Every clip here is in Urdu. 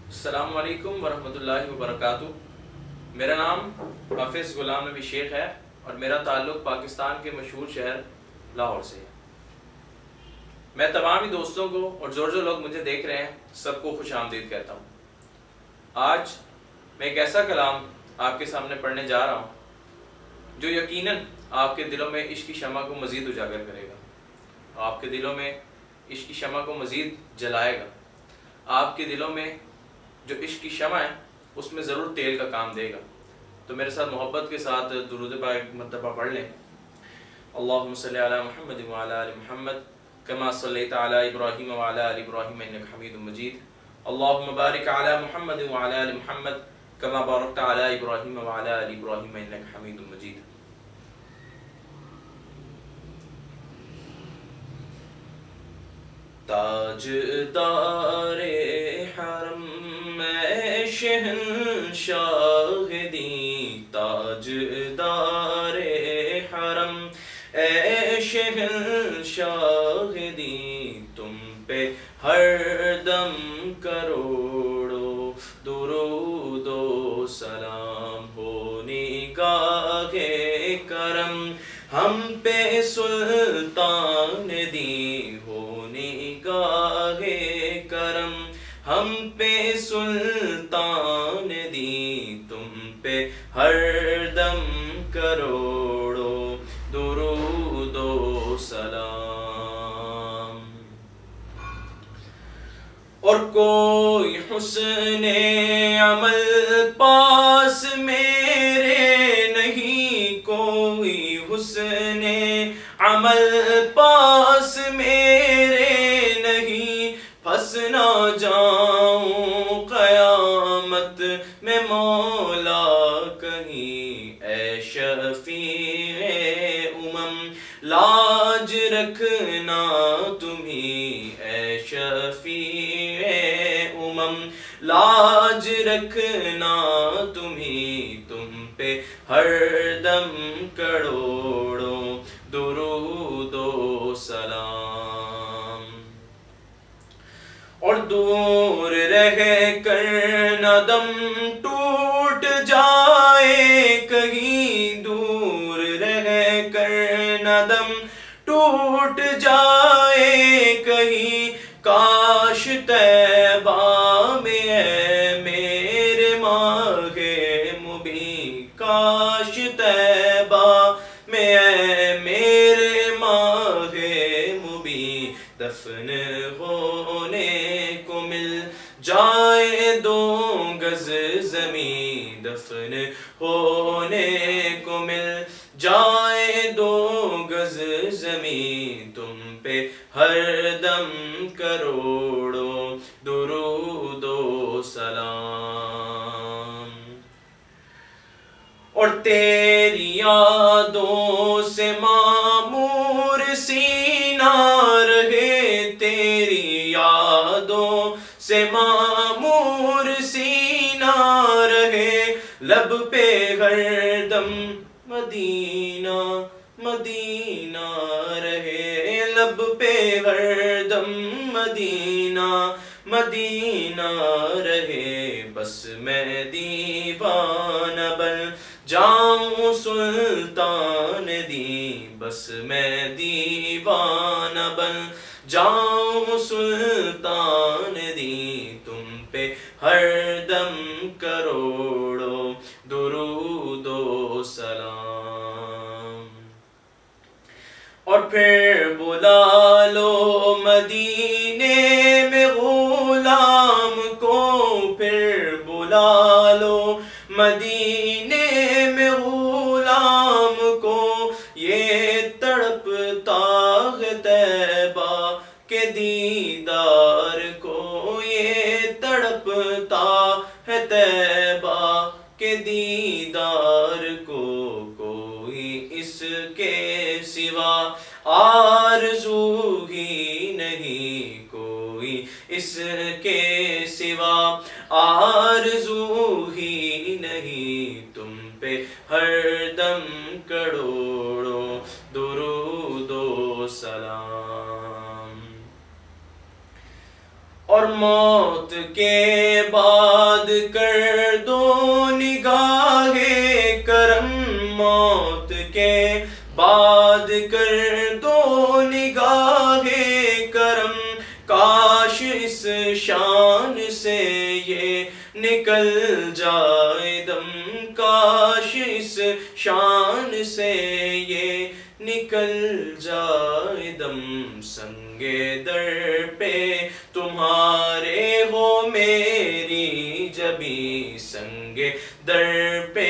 السلام علیکم ورحمۃ اللہ وبرکاتہ۔ میرا نام حافظ غلام نبی شیخ ہے اور میرا تعلق پاکستان کے مشہور شہر لاہور سے ہے۔ میں تمام ہی دوستوں کو اور جو لوگ مجھے دیکھ رہے ہیں سب کو خوش آمدید کہتا ہوں۔ آج میں ایک ایسا کلام آپ کے سامنے پڑھنے جا رہا ہوں جو یقیناً آپ کے دلوں میں عشق کی شمع کو مزید اجاگر کرے گا، آپ کے دلوں میں عشق کی شمع کو مزید جلائے گا، آپ کے دلوں میں جو عشق کی شمع ہے اس میں ضرور تیل کا کام دے گا۔ تو میرے ساتھ محبت کے ساتھ درود پاک مرتبہ پڑھ لیں۔ اللہم صلی علی محمد وعلی آل محمد کما صلیت علی ابراہیم وعلی آل ابراہیم انک حمید مجید۔ اللہم بارک علی محمد وعلی آل محمد کما بارکت علی ابراہیم وعلی آل ابراہیم انک حمید مجید۔ تاجدار حرم میں شہنشاہ دی، تاجدار حرم اے شہنشاہ دی، تم پہ ہر دم کروڑوں درود و سلام ہو نگاہ کرم، ہم پہ سلطان دی ہو نگاہ کرم، ہم پہ سلطان دی، تم پہ ہر دم کروڑوں درود و سلام۔ اور کوئی حسن عمل پاس میرے نہیں، کوئی حسن عمل پاس میرے نہیں، پھنس نہ جاؤں قیامت میں مولا کہیں، اے شفیع امم لاج رکھنا تمہیں، اے شفیع امم لاج رکھنا تمہیں، تم پہ ہر دم کروڑوں درود و سلام۔ اور دور رہ کر نہ دم ٹوٹ جائے کہیں، دور رہ کر نہ دم ٹوٹ جائے کہیں، کاش طیبہ میں ہے میرے ماہ مبین، کاش طیبہ میں ہے میرے ماہ مبین، دفن ہونے کو مل جائے 2 گز زمین، دفن ہونے کو مل جائے 2 گز زمین، تم پہ ہر دم کروڑوں درود و سلام۔ اور تیری یادوں سے معمور سینہ رہے، تیری یادوں سے معمور سینہ رہے، لب پہ ہر دم مدینہ مدینہ رہے، لب پہ ہر دم مدینہ مدینہ رہے، بس میں دیوانہ بن جاؤں سلطان دی، بس میں دیوانہ بن جاؤں سلطان دی، تم پہ ہر دم کروڑوں درود و سلام۔ اور پھر بلا لو مدینے میں غلام کو، پھر بلا لو مدینے میں غلام کو، یہ تڑپتا ہے طیبہ کے دیدار کو، یہ تڑپتا ہے طیبہ کے دیدار کو، کوئی اس کے سوا آرزو ہی نہیں، کوئی اس کے سوا آرزو ہی نہیں، تم پہ ہر دم کروڑوں درود و سلام۔ اور موت کے بعد باد کر دو نگاہ کرم موت کے، باد کر دو نگاہ کرم، کاش اس شان سے یہ نکل جائے دم، کاش اس شان سے یہ نکل جائے دم، سنگے در پہ تمہارے ہو میری جبیں، سنگے در پہ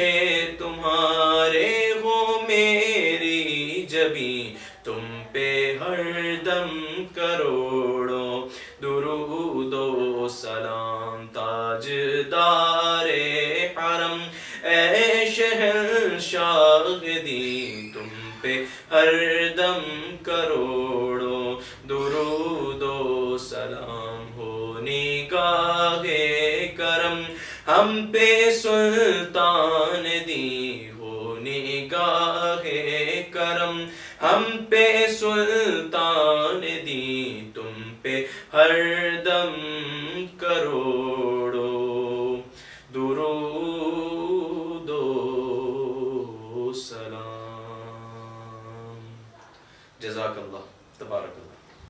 تمہارے ہو میری جبیں، تم پہ ہر دم کروڑوں درود و سلام، تاجدار حرم اے شہنشاہ دین، تم پہ ہر دم کروڑوں درود و سلام، ہو نگاہ کرم ہم پہ سلطان دی، ہو نگاہ کرم ہم پہ سلطان دی، تم پہ ہر دم کروڑوں درود و سلام۔ جزاک اللہ۔